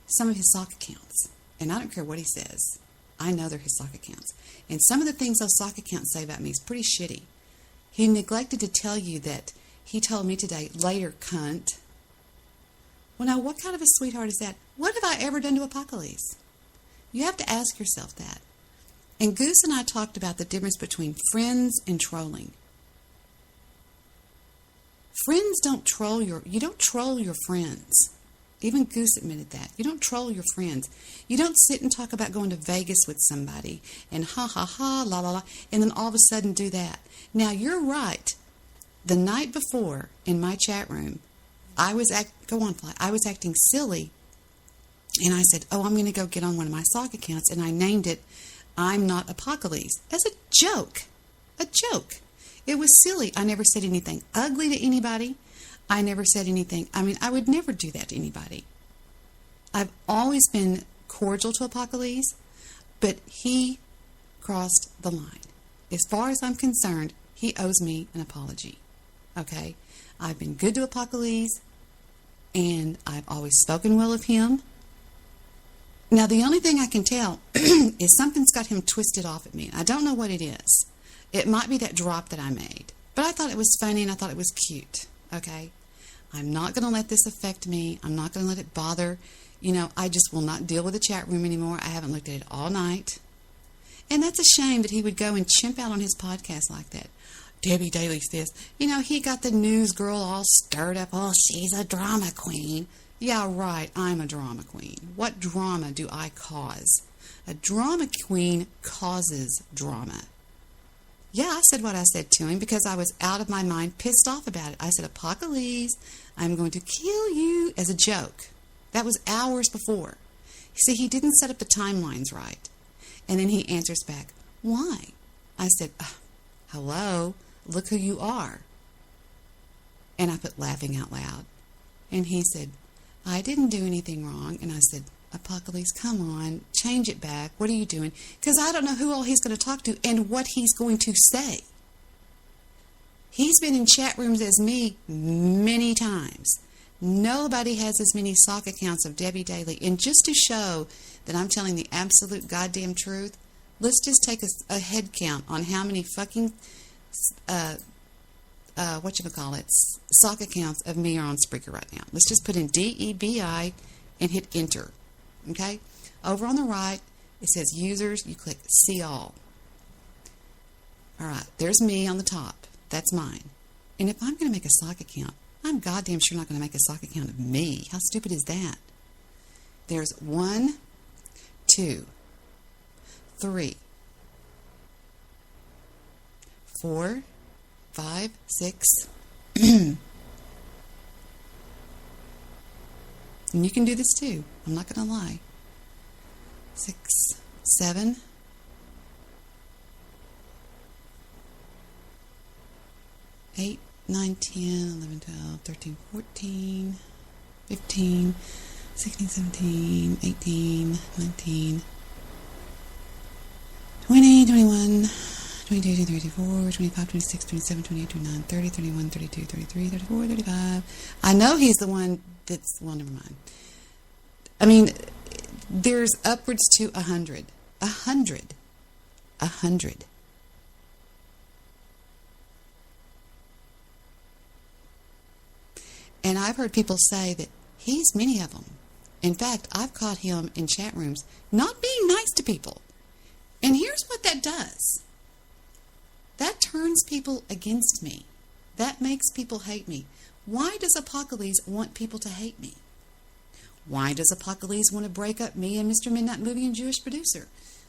some of his sock accounts. And I don't care what he says. I know they're his sock accounts. And some of the things those sock accounts say about me is pretty shitty. He neglected to tell you that he told me today, later, cunt. Well, now, what kind of a sweetheart is that? What have I ever done to Apocalypse? You have to ask yourself that. And Goose and I talked about the difference between friends and trolling. Friends don't troll you don't troll your friends. Even Goose admitted that. You don't troll your friends. You don't sit and talk about going to Vegas with somebody and ha ha ha, la la la, and then all of a sudden do that. Now, you're right. The night before in my chat room, I was acting silly, and I said, oh, I'm going to go get on one of my sock accounts, and I named it I'm Not Apocalypse as a joke. A joke. It was silly. I never said anything ugly to anybody. I never said anything. I mean, I would never do that to anybody. I've always been cordial to Apocalypse, but he crossed the line. As far as I'm concerned, he owes me an apology. Okay? I've been good to Apocalypse, and I've always spoken well of him. Now, the only thing I can tell is something's got him twisted off at me. I don't know what it is. It might be that drop that I made. But I thought it was funny, and I thought it was cute. Okay? I'm not going to let this affect me. I'm not going to let it bother. I just will not deal with the chat room anymore. I haven't looked at it all night. And that's a shame that he would go and chimp out on his podcast like that. Debbie Daly's this. He got the news girl all stirred up. Oh, she's a drama queen. Yeah, right, I'm a drama queen. What drama do I cause? A drama queen causes drama. Yeah, I said what I said to him because I was out of my mind, pissed off about it. I said, Apocalypse, I'm going to kill you, as a joke. That was hours before. See, he didn't set up the timelines right. And then he answers back, why? I said, hello, look who you are. And I put laughing out loud. And he said, I didn't do anything wrong. And I said, Apocalypse, come on, change it back. What are you doing? Because I don't know who all he's going to talk to and what he's going to say. He's been in chat rooms as me many times. Nobody has as many sock accounts of Debbie Daly. And just to show that I'm telling the absolute goddamn truth, let's just take a head count on how many fucking, sock accounts of me are on Spreaker right now. Let's just put in DEBI and hit enter. Okay? Over on the right, it says users. You click see all. All right, there's me on the top. That's mine. And if I'm going to make a sock account, I'm goddamn sure not going to make a sock account of me. How stupid is that? There's 1, 2, 3, 4, 5, 6. And you can do this too. I'm not going to lie. 6, 7, 8, 9, 10, 11, 12, 13, 14, 15, 16, 17, 18, 19, 20, 21, 22, 23, 24, 25, 26, 27, 28, 29, 30, 31, 32, 33, 34, 35. I know he's the one that's, well, never mind. I mean, there's upwards to 100. 100. 100. And I've heard people say that he's many of them. In fact, I've caught him in chat rooms not being nice to people. And here's what that does. That turns people against me. That makes people hate me. Why does Apocalypse want people to hate me? Why does Apocalypse want to break up me and Mr. Midnight Movie and Jewish Producer?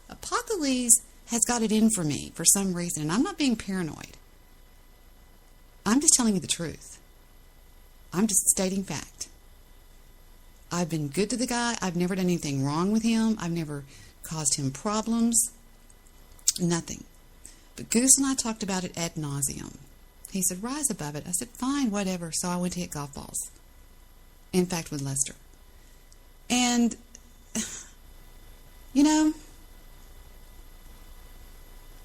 Apocalypse has got it in for me for some reason, and I'm not being paranoid. I'm just telling you the truth. I'm just stating fact. I've been good to the guy. I've never done anything wrong with him. I've never caused him problems. Nothing. But Goose and I talked about it ad nauseum. He said, rise above it. I said, fine, whatever. So I went to hit golf balls. In fact, with Lester. And,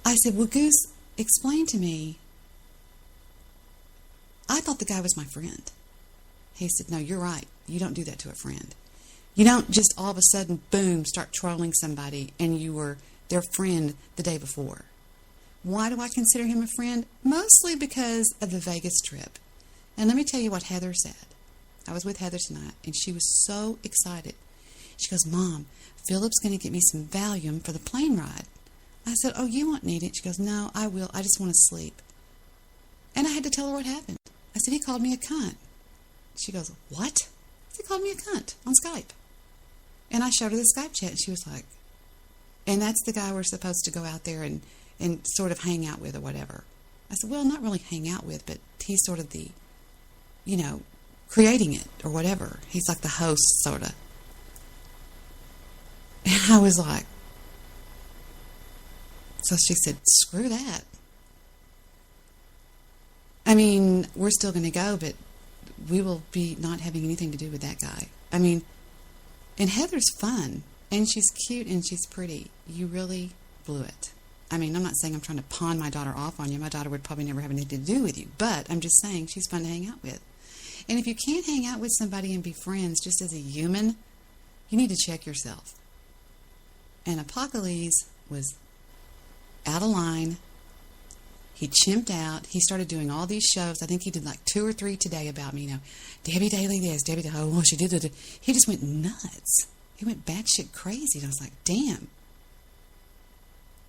I said, well, Goose, explain to me. I thought the guy was my friend. He said, no, you're right. You don't do that to a friend. You don't just all of a sudden, boom, start trolling somebody and you were their friend the day before. Why do I consider him a friend? Mostly because of the Vegas trip. And let me tell you what Heather said. I was with Heather tonight, and she was so excited. She goes, Mom, Philip's going to get me some Valium for the plane ride. I said, oh, you won't need it. She goes, no, I will. I just want to sleep. And I had to tell her what happened. I said, he called me a cunt. She goes, what? He called me a cunt on Skype. And I showed her the Skype chat, and she was like, and that's the guy we're supposed to go out there and sort of hang out with or whatever. I said, well, not really hang out with, but he's sort of the, creating it or whatever. He's like the host, sort of. And I was like, so she said, screw that. I mean, we're still going to go, but we will be not having anything to do with that guy. I mean, and Heather's fun, and she's cute, and she's pretty. You really blew it. I mean, I'm not saying I'm trying to pawn my daughter off on you. My daughter would probably never have anything to do with you, but I'm just saying she's fun to hang out with. And if you can't hang out with somebody and be friends just as a human, you need to check yourself. And Apocalypse was out of line. He chimped out. He started doing all these shows. I think he did like 2 or 3 today about me, Debbie Daly this, Debbie Daly, oh, she did it. He just went nuts. He went batshit crazy. And I was like, damn.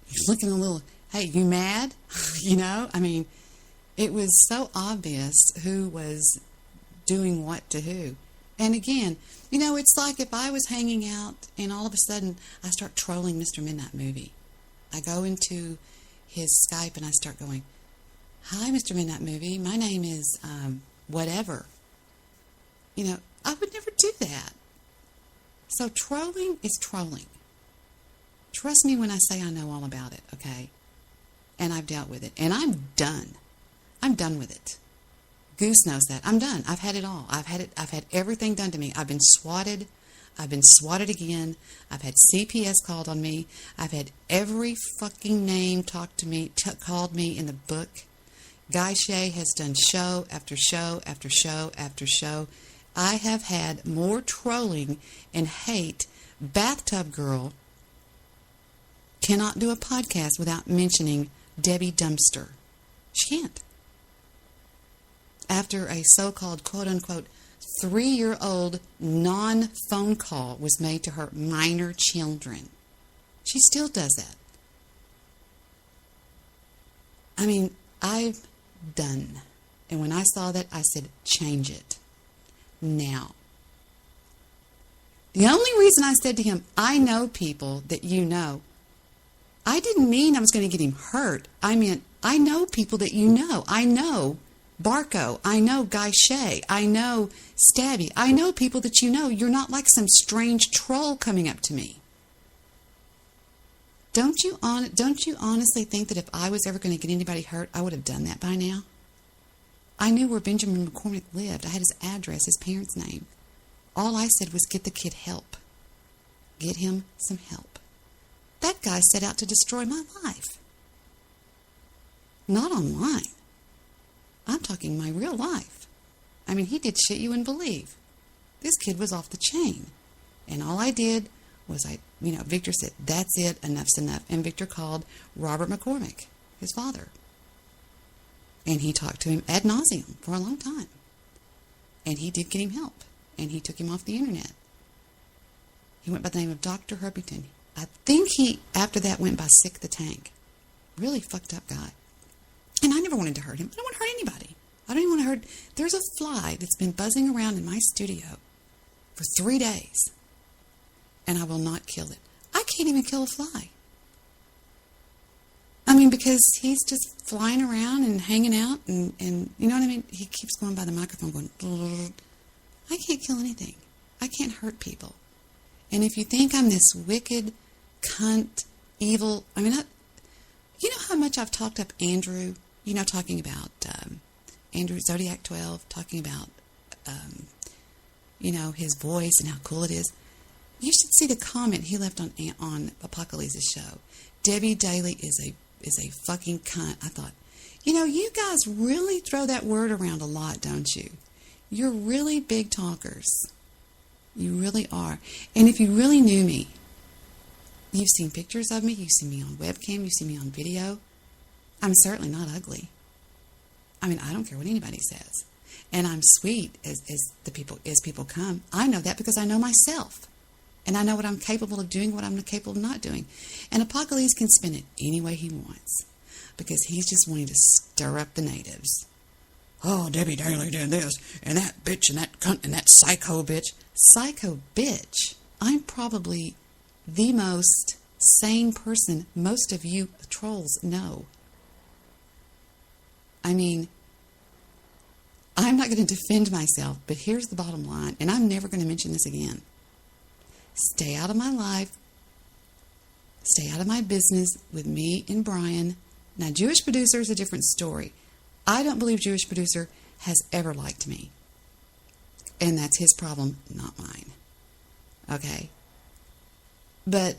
He's looking a little, hey, you mad? I mean, it was so obvious who was doing what to who. And again, it's like if I was hanging out and all of a sudden I start trolling Mr. Midnight Movie. I go into his Skype and I start going, hi, Mr. Midnight Movie. My name is whatever. I would never do that. So trolling is trolling. Trust me when I say I know all about it, okay? And I've dealt with it. And I'm done. I'm done with it. Goose knows that. I'm done. I've had it all. I've had everything done to me. I've been swatted. I've been swatted again. I've had CPS called on me. I've had every fucking name called me in the book. Guy Shea has done show after show after show after show. I have had more trolling and hate. Bathtub Girl cannot do a podcast without mentioning Debbie Dumpster. She can't. After a so-called, quote-unquote, 3-year-old non-phone call was made to her minor children. She still does that. I mean, I'm done. And when I saw that, I said, change it. Now. The only reason I said to him, I know people that you know, I didn't mean I was going to get him hurt. I meant, I know people that you know. I know Barco. I know Guy Shea. I know Stabby. I know people that you know. You're not like some strange troll coming up to me. Don't you honestly think that if I was ever going to get anybody hurt, I would have done that by now? I knew where Benjamin McCormick lived. I had his address, his parents' name. All I said was get the kid help. Get him some help. That guy set out to destroy my life. Not online. I'm talking my real life. I mean, he did shit you wouldn't believe. This kid was off the chain. And all I did was Victor said, that's it, enough's enough. And Victor called Robert McCormick, his father. And he talked to him ad nauseum for a long time. And he did get him help. And he took him off the internet. He went by the name of Dr. Herbington. I think he, after that, went by Sick the Tank. Really fucked up guy. And I never wanted to hurt him. I don't want to hurt anybody. I don't even want to hurt. There's a fly that's been buzzing around in my studio for 3 days. And I will not kill it. I can't even kill a fly. I mean, because he's just flying around and hanging out and you know what I mean? He keeps going by the microphone going, I can't kill anything. I can't hurt people. And if you think I'm this wicked, cunt, evil, I mean, you know how much I've talked up Andrew? Talking about Andrew Zodiac 12, talking about, his voice and how cool it is. You should see the comment he left on Apocalypse's show. Debbie Daly is a fucking cunt. I thought, you guys really throw that word around a lot, don't you? You're really big talkers. You really are. And if you really knew me, you've seen pictures of me, you've seen me on webcam, you've seen me on video. I'm certainly not ugly. I mean, I don't care what anybody says. And I'm sweet as people come. I know that because I know myself. And I know what I'm capable of doing, what I'm capable of not doing. And Apocalypse can spin it any way he wants because he's just wanting to stir up the natives. Oh, Debbie Daly did this, and that bitch, and that cunt, and that psycho bitch. Psycho bitch? I'm probably the most sane person most of you trolls know. I mean, I'm not going to defend myself, but here's the bottom line, and I'm never going to mention this again. Stay out of my life. Stay out of my business with me and Brian. Now, Jewish Producer is a different story. I don't believe Jewish Producer has ever liked me. And that's his problem, not mine. Okay? But,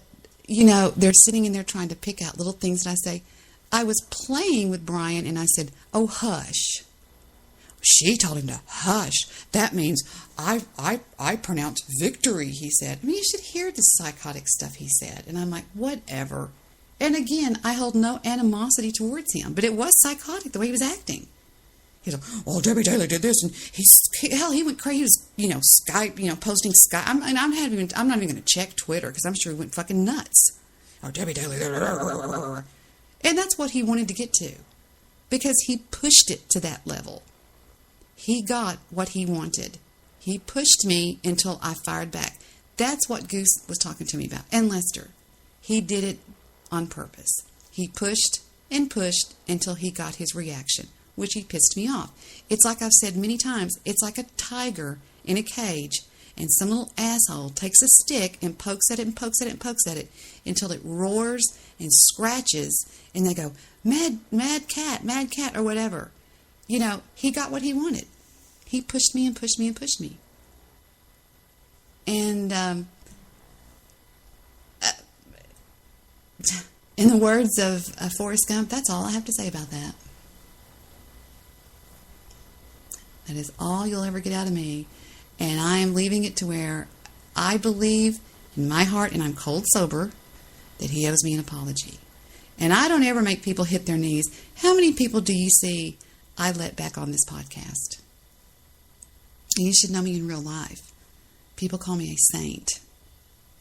they're sitting in there trying to pick out little things that I say. I was playing with Brian and I said, oh, hush. She told him to hush. That means I pronounce victory, he said. I mean, you should hear the psychotic stuff he said. And I'm like, whatever. And again, I hold no animosity towards him. But it was psychotic, the way he was acting. He's like, oh, Debbie Daly did this. And he went crazy. He was, Skype, posting Skype. I'm not even going to check Twitter because I'm sure he went fucking nuts. Oh, Debbie Daly. And that's what he wanted to get to. Because he pushed it to that level. He got what he wanted. He pushed me until I fired back. That's what Goose was talking to me about. And Lester. He did it on purpose. He pushed and pushed until he got his reaction, which he pissed me off. It's like I've said many times, it's like a tiger in a cage, and some little asshole takes a stick and pokes at it and pokes at it and pokes at it until it roars and scratches, and they go, mad cat, or whatever. He got what he wanted. He pushed me and pushed me and pushed me. And in the words of Forrest Gump, that's all I have to say about that. That is all you'll ever get out of me. And I am leaving it to where I believe in my heart, and I'm cold sober, that he owes me an apology. And I don't ever make people hit their knees. How many people do you see I let back on this podcast? And you should know me in real life. People call me a saint.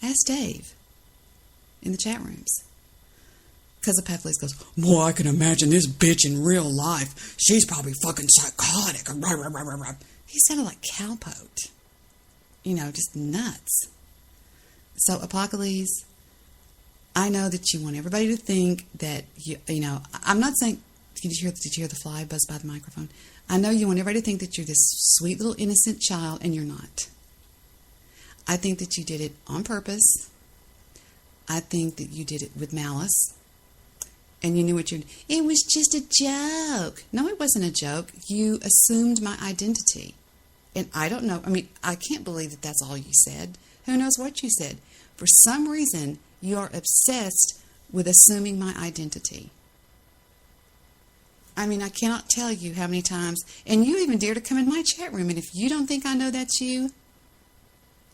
Ask Dave in the chat rooms. Because Apocalypse goes, boy, I can imagine this bitch in real life. She's probably fucking psychotic. He sounded like Cowpote. Just nuts. So, Apocalypse, I know that you want everybody to think that, I'm not saying, did you hear the fly buzz by the microphone? I know you want everybody to think that you're this sweet little innocent child, and you're not. I think that you did it on purpose. I think that you did it with malice. And you knew what it was just a joke. No, it wasn't a joke. You assumed my identity. And I don't know. I mean, I can't believe that that's all you said. Who knows what you said? For some reason, you are obsessed with assuming my identity. I mean, I cannot tell you how many times, and you even dare to come in my chat room, and if you don't think I know that's you,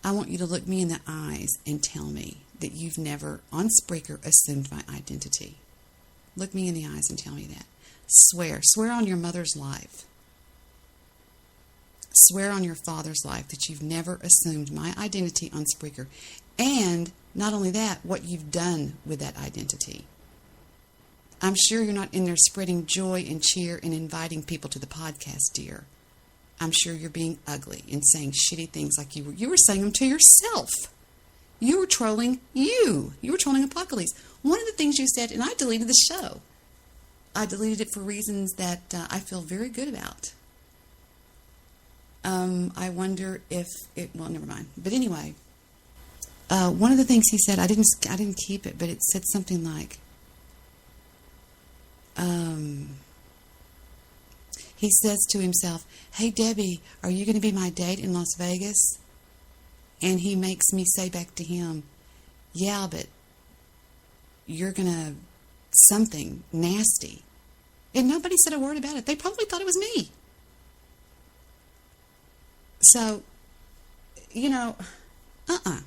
I want you to look me in the eyes and tell me that you've never, on Spreaker, assumed my identity. Look me in the eyes and tell me that. Swear on your mother's life. Swear on your father's life that you've never assumed my identity on Spreaker. And not only that, what you've done with that identity. I'm sure you're not in there spreading joy and cheer and inviting people to the podcast, dear. I'm sure you're being ugly and saying shitty things like you were saying them to yourself. You were trolling you. You were trolling Apocalypse. One of the things you said, and I deleted the show. I deleted it for reasons that I feel very good about. I wonder if it, well, never mind. But anyway, one of the things he said, I didn't keep it, but it said something like, he says to himself, hey, Debbie, are you going to be my date in Las Vegas? And he makes me say back to him, yeah, but you're going to something nasty. And nobody said a word about it. They probably thought it was me. So, Uh-uh.